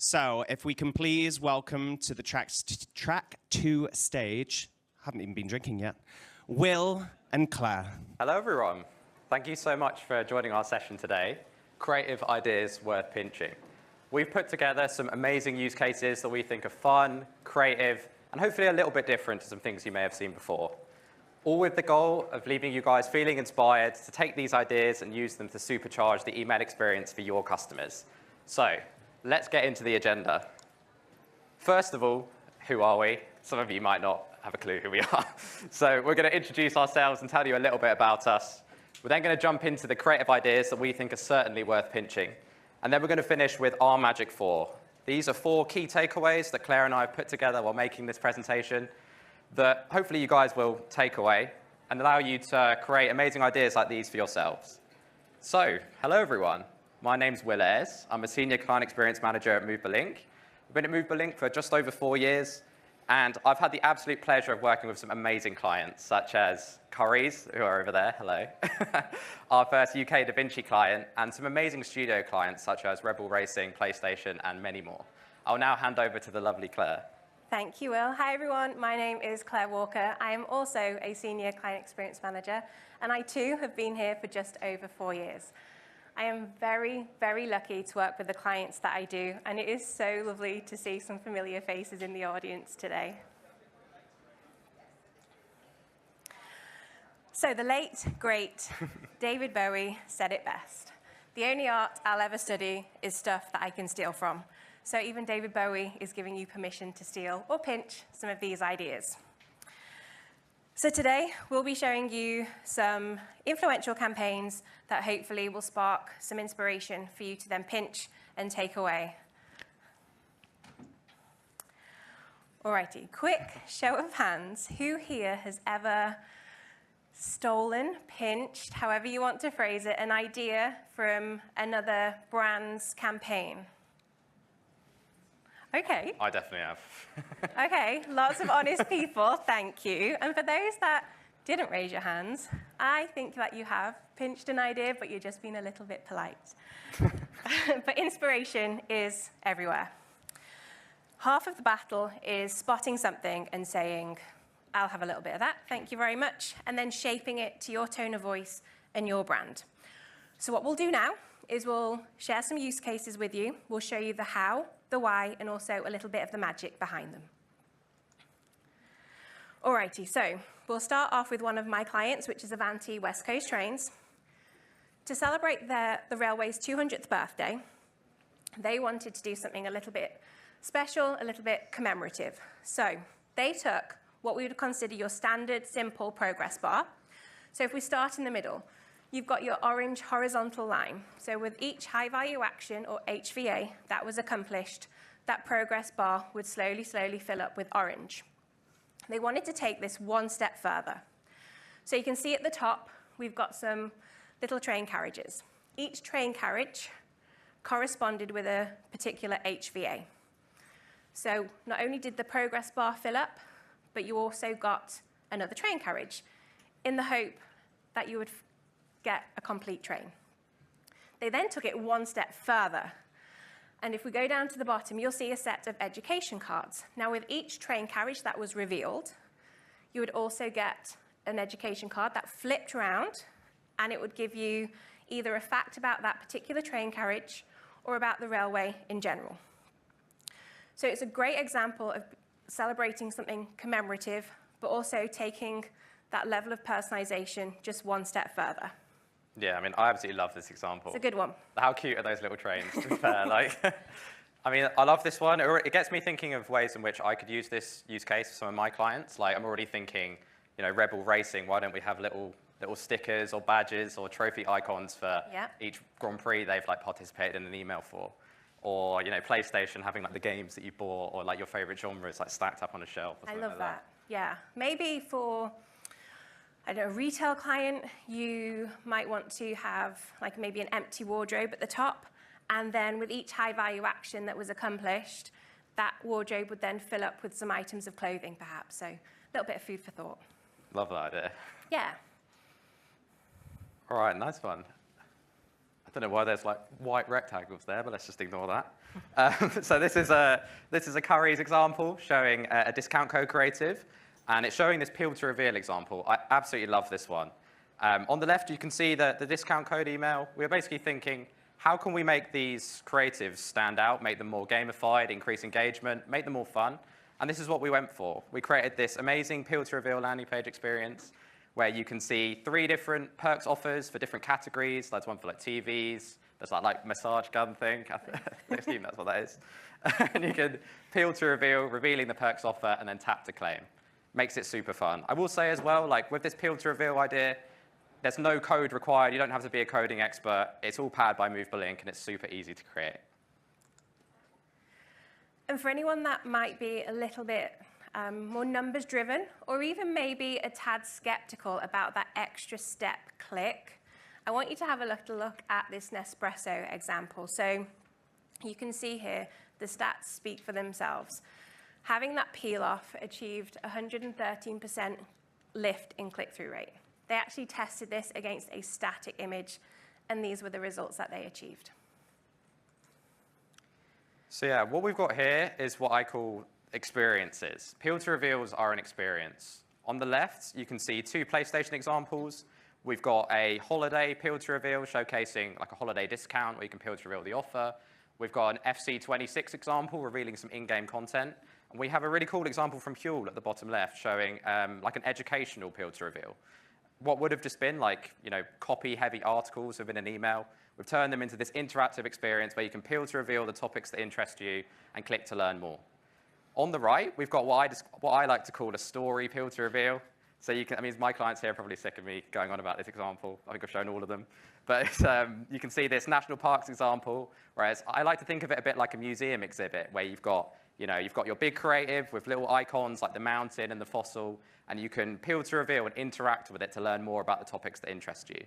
So if we can please welcome to the track 2 stage, haven't even been drinking yet, Will and Claire. Hello, everyone. Thank you so much for joining our session today, Creative Ideas Worth Pinching. We've put together some amazing use cases that we think are fun, creative, and hopefully a little bit different to some things you may have seen before. All with the goal of leaving you guys feeling inspired to take these ideas and use them to supercharge the email experience for your customers. So let's get into the agenda. First of all, who are we? Some of you might not have a clue who we are. So we're going to introduce ourselves and tell you a little bit about us. We're then going to jump into the creative ideas that we think are certainly worth pinching. And then we're going to finish with our Magic 4. These are 4 key takeaways that Claire and I have put together while making this presentation that hopefully you guys will take away and allow you to create amazing ideas like these for yourselves. So, hello everyone. My name's Will Ayres. I'm a Senior Client Experience Manager at Movable. I've been at Movable for just over 4 years, and I've had the absolute pleasure of working with some amazing clients, such as Currys, who are over there, hello, our first UK Da Vinci client, and some amazing studio clients, such as Rebel Racing, PlayStation, and many more. I'll now hand over to the lovely Claire. Thank you, Will. Hi, everyone. My name is Claire Walker. I am also a Senior Client Experience Manager, and I, too, have been here for just over 4 years. I am very, very lucky to work with the clients that I do, and it is so lovely to see some familiar faces in the audience today. So the late, great David Bowie said it best. The only art I'll ever study is stuff that I can steal from. So even David Bowie is giving you permission to steal or pinch some of these ideas. So today, we'll be showing you some influential campaigns that hopefully will spark some inspiration for you to then pinch and take away. Alrighty, quick show of hands. Who here has ever stolen, pinched, however you want to phrase it, an idea from another brand's campaign? Okay. I definitely have. Okay, lots of honest people, thank you. And for those that didn't raise your hands, I think that you have pinched an idea, but you're just being a little bit polite. But inspiration is everywhere. Half of the battle is spotting something and saying, I'll have a little bit of that, thank you very much, and then shaping it to your tone of voice and your brand. So what we'll do now is we'll share some use cases with you. We'll show you the how, the why, and also a little bit of the magic behind them. Alrighty, so we'll start off with one of my clients, which is Avanti West Coast Trains. To celebrate the railway's 200th birthday, they wanted to do something a little bit special, a little bit commemorative. So they took what we would consider your standard, simple progress bar. So if we start in the middle, you've got your orange horizontal line. So with each high-value action, or HVA, that was accomplished, that progress bar would slowly, slowly fill up with orange. They wanted to take this one step further. So you can see at the top, we've got some little train carriages. Each train carriage corresponded with a particular HVA. So not only did the progress bar fill up, but you also got another train carriage in the hope that you would get a complete train. They then took it one step further. And if we go down to the bottom, you'll see a set of education cards. Now, with each train carriage that was revealed, you would also get an education card that flipped around, and it would give you either a fact about that particular train carriage or about the railway in general. So it's a great example of celebrating something commemorative, but also taking that level of personalization just one step further. Yeah, I mean, I absolutely love this example. It's a good one. How cute are those little trains, to be fair? Like, I mean, I love this one. It gets me thinking of ways in which I could use this use case for some of my clients. Like, I'm already thinking, you know, Rebel Racing, why don't we have little stickers or badges or trophy icons for each Grand Prix they've like participated in an email for? Or, you know, PlayStation having like the games that you bought or like your favorite genres like stacked up on a shelf or something I love that. Yeah. Maybe for, I don't know, a retail client, you might want to have like maybe an empty wardrobe at the top, and then with each high-value action that was accomplished, that wardrobe would then fill up with some items of clothing, perhaps. So a little bit of food for thought. Love that idea. Yeah. All right, nice one. I don't know why there's like white rectangles there, but let's just ignore that. So this is a Curry's example showing a discount code creative, and it's showing this peel to reveal example. I absolutely love this one. On the left, you can see the discount code email. We're basically thinking, how can we make these creatives stand out, make them more gamified, increase engagement, make them more fun? And this is what we went for. We created this amazing peel to reveal landing page experience where you can see 3 different perks offers for different categories. There's one for like TVs. There's like massage gun thing. I assume that's what that is. And you can peel to reveal, revealing the perks offer, and then tap to claim. Makes it super fun. I will say as well, like with this peel to reveal idea, there's no code required. You don't have to be a coding expert. It's all powered by Movable Ink, and it's super easy to create. And for anyone that might be a little bit more numbers driven, or even maybe a tad skeptical about that extra step click, I want you to have a little look at this Nespresso example. So you can see here, the stats speak for themselves. Having that peel off achieved 113% lift in click-through rate. They actually tested this against a static image, and these were the results that they achieved. So yeah, what we've got here is what I call experiences. Peel to reveals are an experience. On the left, you can see 2 PlayStation examples. We've got a holiday peel to reveal showcasing like a holiday discount where you can peel to reveal the offer. We've got an FC26 example revealing some in-game content. And we have a really cool example from Huel at the bottom left showing like an educational peel to reveal. What would have just been like, copy-heavy articles within an email, we've turned them into this interactive experience where you can peel to reveal the topics that interest you and click to learn more. On the right, we've got what I like to call a story peel to reveal. So you can, my clients here are probably sick of me going on about this example. I think I've shown all of them. But you can see this national parks example, whereas I like to think of it a bit like a museum exhibit where you've got your big creative with little icons like the mountain and the fossil, and you can peel to reveal and interact with it to learn more about the topics that interest you.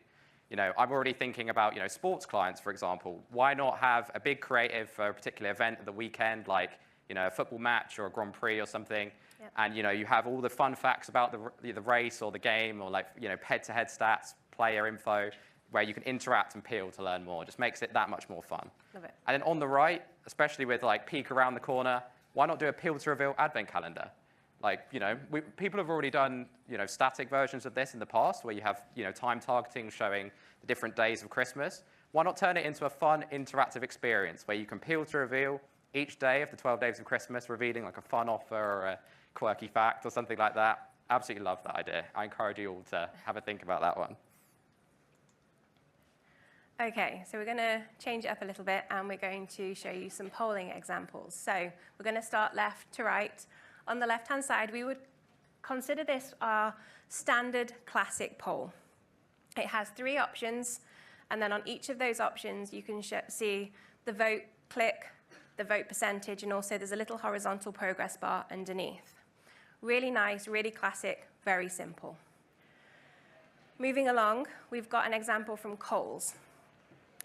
I'm already thinking about, sports clients, for example. Why not have a big creative for a particular event at the weekend, like, a football match or a Grand Prix or something, yep. And, you have all the fun facts about the race or the game or, like, head-to-head stats, player info, where you can interact and peel to learn more. It just makes it that much more fun. Love it. And then on the right, especially with, like, peek around the corner, why not do a peel to reveal advent calendar? Like, people have already done, static versions of this in the past where you have, time targeting showing the different days of Christmas. Why not turn it into a fun, interactive experience where you can peel to reveal each day of the 12 days of Christmas, revealing like a fun offer or a quirky fact or something like that? Absolutely love that idea. I encourage you all to have a think about that one. Okay, so we're going to change it up a little bit, and we're going to show you some polling examples. So we're going to start left to right. On the left-hand side, we would consider this our standard classic poll. It has 3 options, and then on each of those options, you can see the vote click, the vote percentage, and also there's a little horizontal progress bar underneath. Really nice, really classic, very simple. Moving along, we've got an example from Kohl's.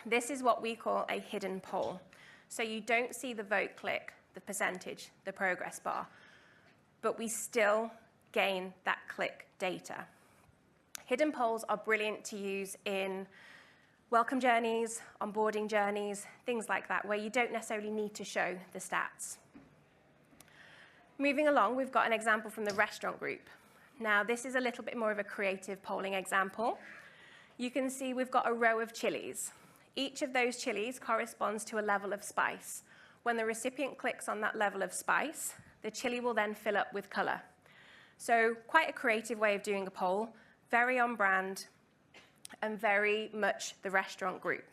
This is what we call a hidden poll. So you don't see the vote click, the percentage, the progress bar, but we still gain that click data. Hidden polls are brilliant to use in welcome journeys, onboarding journeys, things like that, where you don't necessarily need to show the stats. Moving along, we've got an example from the restaurant group. Now, this is a little bit more of a creative polling example. You can see we've got a row of chilies. Each of those chilies corresponds to a level of spice. When the recipient clicks on that level of spice, the chili will then fill up with color. So quite a creative way of doing a poll, very on brand, and very much the restaurant group.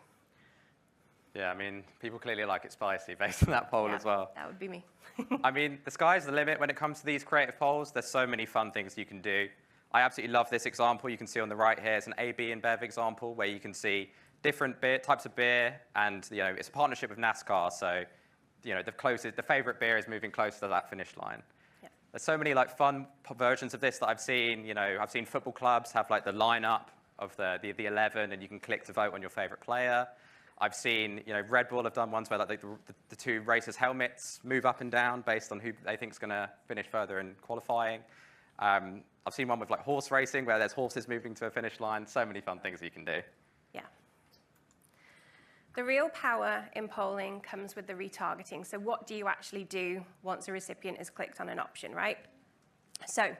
Yeah, people clearly like it spicy based on that poll as well. That would be me. The sky's the limit when it comes to these creative polls. There's so many fun things you can do. I absolutely love this example. You can see on the right here, it's an AB and Bev example where you can see different types of beer, and it's a partnership with NASCAR, so the favorite beer is moving closer to that finish line. Yeah. There's so many fun versions of this that I've seen. I've seen football clubs have the lineup of the 11, and you can click to vote on your favorite player. I've seen Red Bull have done ones where the 2 racers' helmets move up and down based on who they think is going to finish further in qualifying. I've seen one with horse racing where there's horses moving to a finish line. So many fun things you can do. Yeah. The real power in polling comes with the retargeting. So what do you actually do once a recipient has clicked on an option, right? So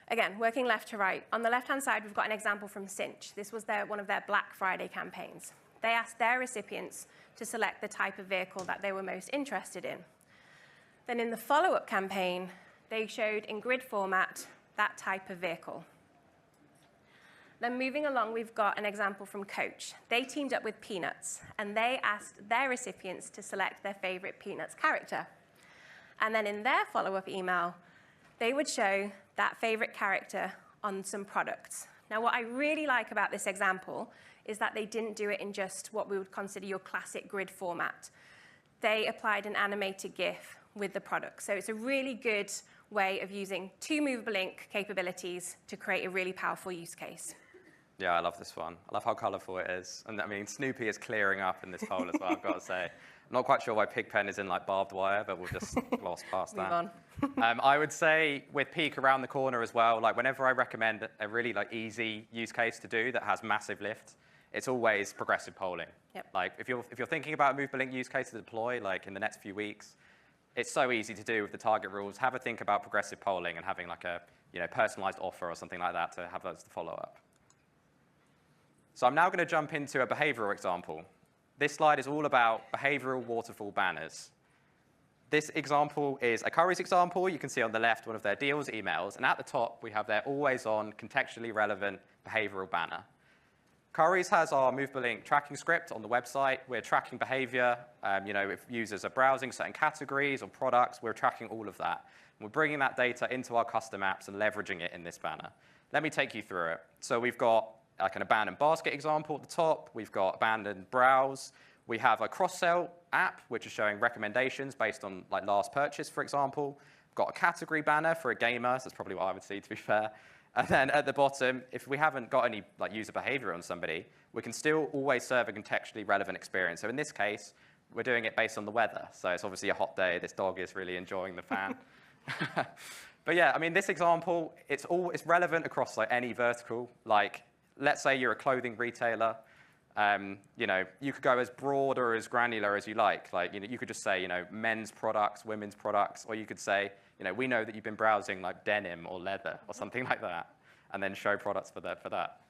again, working left to right. On the left-hand side, we've got an example from Cinch. This was one of their Black Friday campaigns. They asked their recipients to select the type of vehicle that they were most interested in. Then in the follow-up campaign, they showed in grid format that type of vehicle. Then moving along, we've got an example from Coach. They teamed up with Peanuts, and they asked their recipients to select their favorite Peanuts character. And then in their follow-up email, they would show that favorite character on some products. Now, what I really like about this example is that they didn't do it in just what we would consider your classic grid format. They applied an animated GIF with the product. So it's a really good way of using two movable ink capabilities to create a really powerful use case. Yeah, I love this one. I love how colorful it is. And I mean, Snoopy is clearing up in this poll as well, I've got to say. I'm not quite sure why Pigpen is in like barbed wire, but we'll just gloss past that. Move on. I would say with Peak around the corner as well, like whenever I recommend a really like easy use case to do that has massive lift, it's always progressive polling. Yep. Like if you're thinking about a movable link use case to deploy like in the next few weeks, it's so easy to do with the target rules. Have a think about progressive polling and having like a personalized offer or something like that to have those to follow up. So I'm now going to jump into a behavioral example. This slide is all about behavioral waterfall banners. This example is a Currys example. You can see on the left one of their deals emails, and at the top we have their always-on, contextually relevant behavioral banner. Currys has our movable link tracking script on the website. We're tracking behavior. If users are browsing certain categories or products, we're tracking all of that. And we're bringing that data into our custom apps and leveraging it in this banner. Let me take you through it. So we've got like an abandoned basket example at the top. We've got abandoned browse. We have a cross-sell app, which is showing recommendations based on like last purchase, for example. We've got a category banner for a gamer. So that's probably what I would see, to be fair. And then at the bottom, if we haven't got any like user behavior on somebody, we can still always serve a contextually relevant experience. So in this case, we're doing it based on the weather. So it's obviously a hot day. This dog is really enjoying the fan. But yeah, I mean, this example, it's relevant across like any vertical. Like, let's say you're a clothing retailer. You could go as broad or as granular as you like. Like, you could just say, men's products, women's products, or you could say, we know that you've been browsing like denim or leather or something like that, and then show products for that.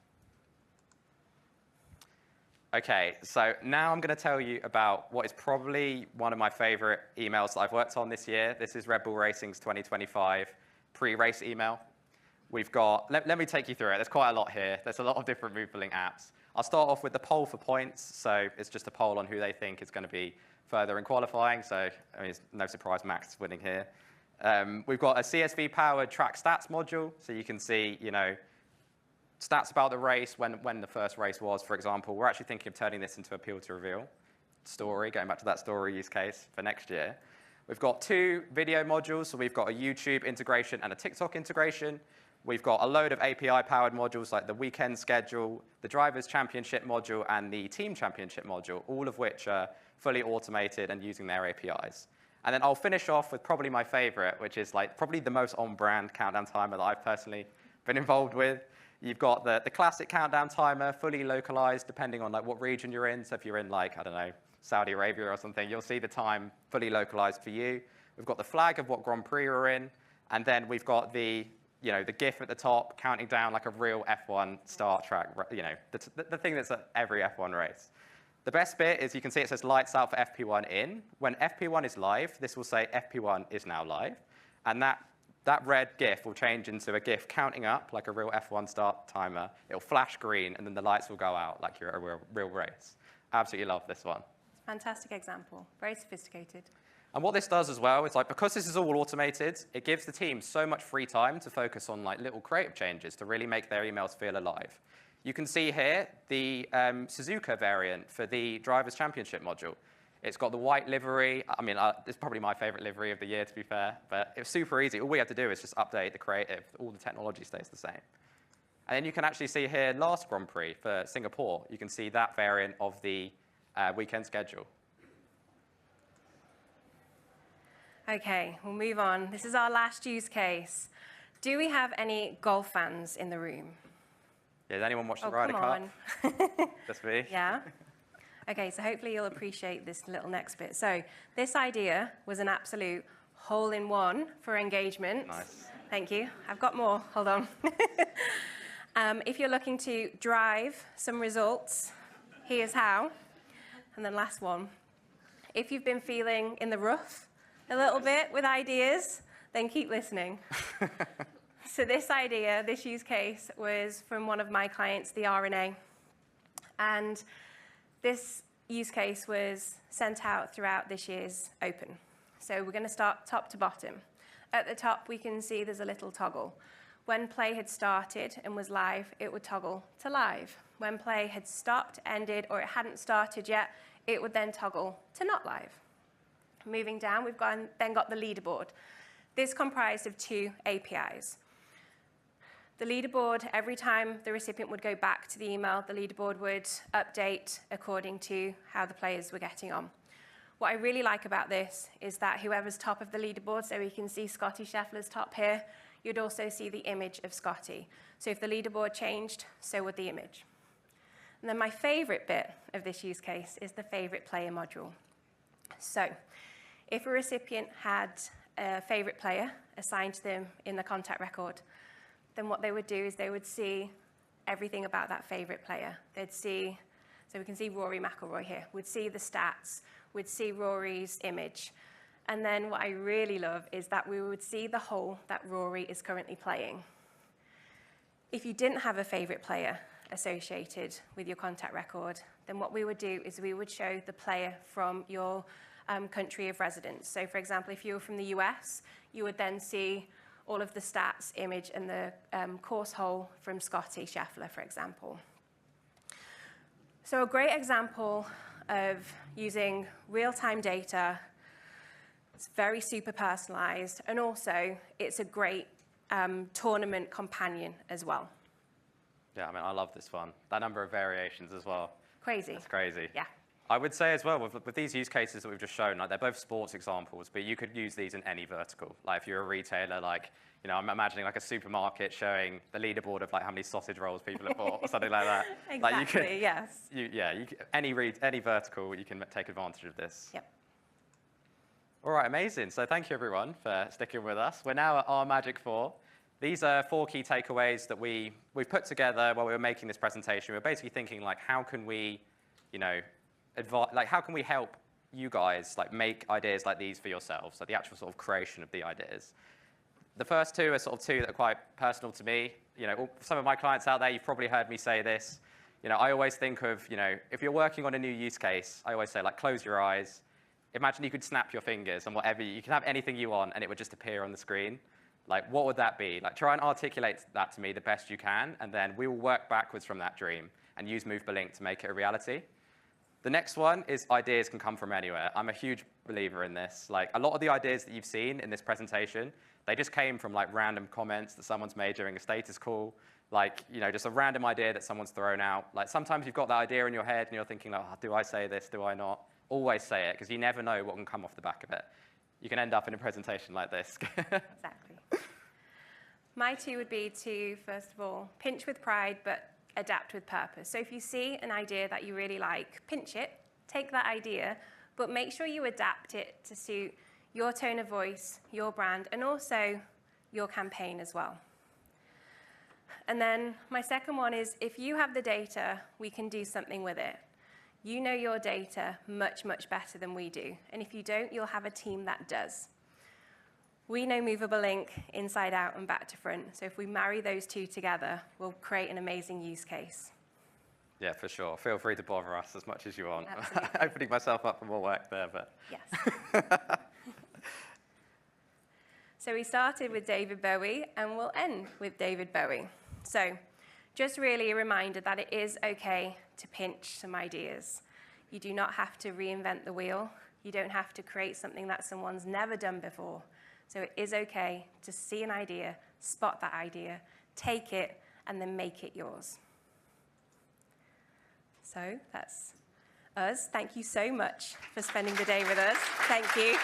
Okay, so now I'm going to tell you about what is probably one of my favorite emails that I've worked on this year. This is Red Bull Racing's 2025 pre-race email. We've got, let me take you through it. There's quite a lot here. There's a lot of different movable link apps. I'll start off with the poll for points. So it's just a poll on who they think is going to be further in qualifying. So I mean, it's no surprise Max is winning here. We've got a CSV-powered track stats module. So you can see, stats about the race, when the first race was, for example. We're actually thinking of turning this into a peel to reveal story, going back to that story use case for next year. We've got 2 video modules. So we've got a YouTube integration and a TikTok integration. We've got a load of API-powered modules like the weekend schedule, the drivers' championship module, and the team championship module, all of which are fully automated and using their APIs. And then I'll finish off with probably my favorite, which is like probably the most on-brand countdown timer that I've personally been involved with. You've got the classic countdown timer, fully localized, depending on like what region you're in. So if you're in like, I don't know, Saudi Arabia or something, you'll see the time fully localized for you. We've got the flag of what Grand Prix we're in. And then we've got the GIF at the top, counting down like a real F1 start track, the thing that's at every F1 race. The best bit is you can see it says lights out for FP1 in. When FP1 is live, this will say FP1 is now live. And that red GIF will change into a GIF counting up like a real F1 start timer. It'll flash green, and then the lights will go out like you're at a real race. Absolutely love this one. Fantastic example. Very sophisticated. And what this does as well is like, because this is all automated, it gives the team so much free time to focus on like little creative changes to really make their emails feel alive. You can see here the Suzuka variant for the Drivers' Championship module. It's got the white livery. I mean, it's probably my favorite livery of the year, to be fair. But it was super easy. All we had to do is just update the creative. All the technology stays the same. And then you can actually see here last Grand Prix for Singapore. You can see that variant of the weekend schedule. Okay, we'll move on. This is our last use case. Do we have any golf fans in the room? Yeah, did anyone watch the Ryder Cup? Come on. Just me? Yeah. Okay, so hopefully you'll appreciate this little next bit. So this idea was an absolute hole-in-one for engagement. Nice. Thank you. I've got more. Hold on. If you're looking to drive some results, here's how. And then last one. If you've been feeling in the rough a little bit with ideas, then keep listening. So this idea, this use case, was from one of my clients, the RNA. And this use case was sent out throughout this year's Open. So we're going to start top to bottom. At the top, we can see there's a little toggle. When play had started and was live, it would toggle to live. When play had stopped, ended, or it hadn't started yet, it would then toggle to not live. Moving down, we've then got the leaderboard. This comprised of 2 APIs. The leaderboard, every time the recipient would go back to the email, the leaderboard would update according to how the players were getting on. What I really like about this is that whoever's top of the leaderboard, so we can see Scotty Scheffler's top here, you'd also see the image of Scotty. So if the leaderboard changed, so would the image. And then my favorite bit of this use case is the favorite player module. So if a recipient had a favorite player assigned to them in the contact record, then what they would do is they would see everything about that favorite player. They'd see, so we can see Rory McIlroy here. We'd see the stats. We'd see Rory's image. And then what I really love is that we would see the hole that Rory is currently playing. If you didn't have a favorite player associated with your contact record, then what we would do is we would show the player from your country of residence. So for example, if you were from the US, you would then see all of the stats, image, and the course hole from Scotty Scheffler, for example. So a great example of using real-time data. It's very super personalized, and also it's a great tournament companion as well. Yeah, I mean, I love this one. That number of variations as well. Crazy. That's crazy. Yeah. I would say as well, with these use cases that we've just shown, like, they're both sports examples, but you could use these in any vertical. Like if you're a retailer, like, you know, I'm imagining like a supermarket showing the leaderboard of like how many sausage rolls people have bought or something like that. Exactly, like you could, yes. Any vertical, you can take advantage of this. Yep. All right, amazing. So thank you everyone for sticking with us. We're now at our Magic 4. These are 4 key takeaways that we've put together while we were making this presentation. We were basically thinking like, how can we, you know, how can we help you guys like make ideas like these for yourselves, so the actual sort of creation of the ideas. The first 2 are sort of 2 that are quite personal to me. You know, some of my clients out there, you've probably heard me say this. You know, I always think of, you know, if you're working on a new use case, I always say like, close your eyes. Imagine you could snap your fingers and whatever, you can have anything you want and it would just appear on the screen. Like, what would that be? Like, try and articulate that to me the best you can, and then we will work backwards from that dream and use Movable to make it a reality. The next one is ideas can come from anywhere. I'm a huge believer in this. Like, a lot of the ideas that you've seen in this presentation, they just came from like random comments that someone's made during a status call. Like, you know, just a random idea that someone's thrown out. Like, sometimes you've got that idea in your head and you're thinking, like, oh, do I say this? Do I not? Always say it, because you never know what can come off the back of it. You can end up in a presentation like this. Exactly. My 2 would be to, first of all, pinch with pride, but adapt with purpose. So if you see an idea that you really like, pinch it, take that idea, but make sure you adapt it to suit your tone of voice, your brand, and also your campaign as well. And then my second one is, if you have the data, we can do something with it. You know your data much, much better than we do. And if you don't, you'll have a team that does. We know Movable Link inside out and back to front. So if we marry those 2 together, we'll create an amazing use case. Yeah, for sure. Feel free to bother us as much as you want. Absolutely. Opening myself up for more work there, but. Yes. So we started with David Bowie, and we'll end with David Bowie. So just really a reminder that it is okay to pinch some ideas. You do not have to reinvent the wheel. You don't have to create something that someone's never done before. So it is okay to see an idea, spot that idea, take it, and then make it yours. So that's us. Thank you so much for spending the day with us. Thank you.